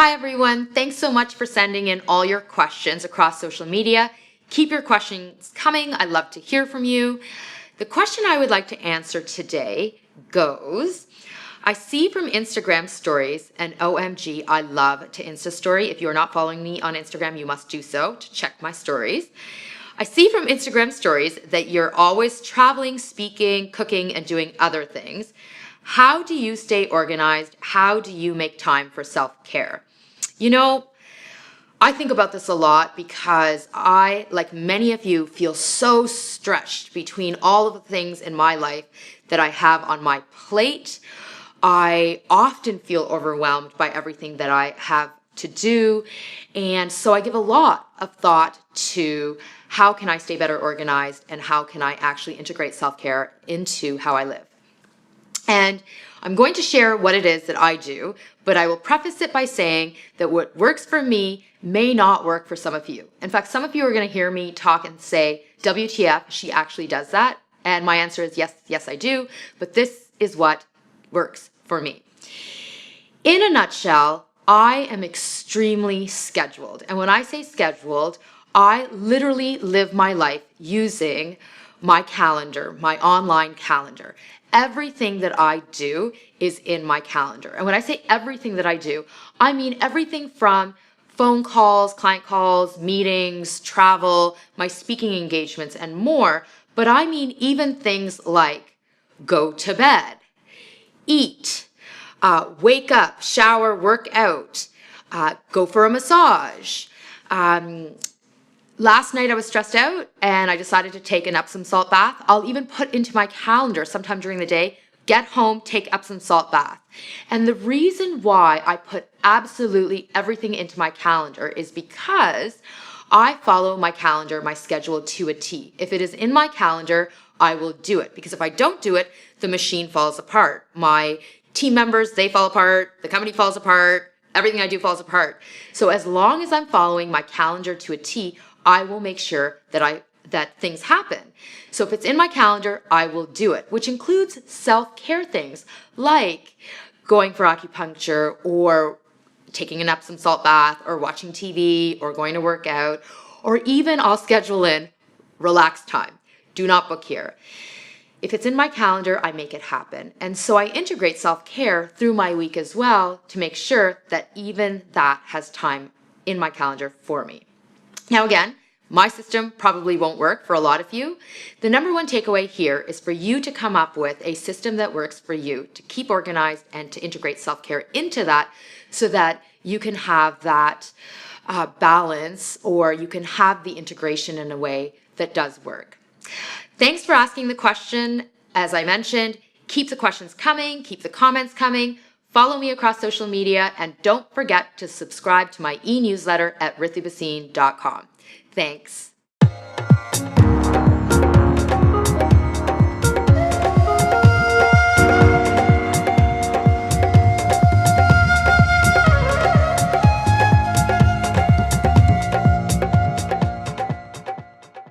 Hi everyone, thanks so much for sending in all your questions across social media. Keep your questions coming, I'd love to hear from you. The question I would like to answer today goes, I see from Instagram stories, and OMG, I love to Insta story. If you're not following me on Instagram, you must do so to check my stories. I see from Instagram stories that you're always traveling, speaking, cooking, and doing other things. How do you stay organized? How do you make time for self-care? I think about this a lot because I, like many of you, feel so stretched between all of the things in my life that I have on my plate. I often feel overwhelmed by everything that I have to do. And so I give a lot of thought to how can I stay better organized and how can I actually integrate self-care into how I live. And I'm going to share what it is that I do, but I will preface it by saying that what works for me may not work for some of you. In fact, some of you are going to hear me talk and say, WTF, she actually does that. And my answer is yes, I do. But this is what works for me. In a nutshell, I am extremely scheduled. And when I say scheduled, I literally live my life using my calendar, my online calendar. Everything that I do is in my calendar. And when I say everything that I do, I mean everything from phone calls, client calls, meetings, travel, my speaking engagements, and more. But I mean even things like go to bed, eat, wake up, shower, work out, go for a massage. Last night I was stressed out and I decided to take an Epsom salt bath. I'll even put into my calendar sometime during the day, get home, take Epsom salt bath. And the reason why I put absolutely everything into my calendar is because I follow my calendar, my schedule to a T. If it is in my calendar, I will do it. Because if I don't do it, the machine falls apart. My team members, they fall apart. The company falls apart. Everything I do falls apart. So as long as I'm following my calendar to a T, I will make sure that things happen. So if it's in my calendar, I will do it, which includes self-care things like going for acupuncture or taking an Epsom salt bath or watching TV or going to work out, or even I'll schedule in relax time. Do not book here. If it's in my calendar, I make it happen. And so I integrate self-care through my week as well to make sure that even that has time in my calendar for me. Now again, my system probably won't work for a lot of you. The number one takeaway here is for you to come up with a system that works for you, to keep organized and to integrate self-care into that so that you can have that balance, or you can have the integration in a way that does work. Thanks for asking the question. As I mentioned, keep the questions coming, keep the comments coming. Follow me across social media, and don't forget to subscribe to my e-newsletter at ritubasine.com. Thanks.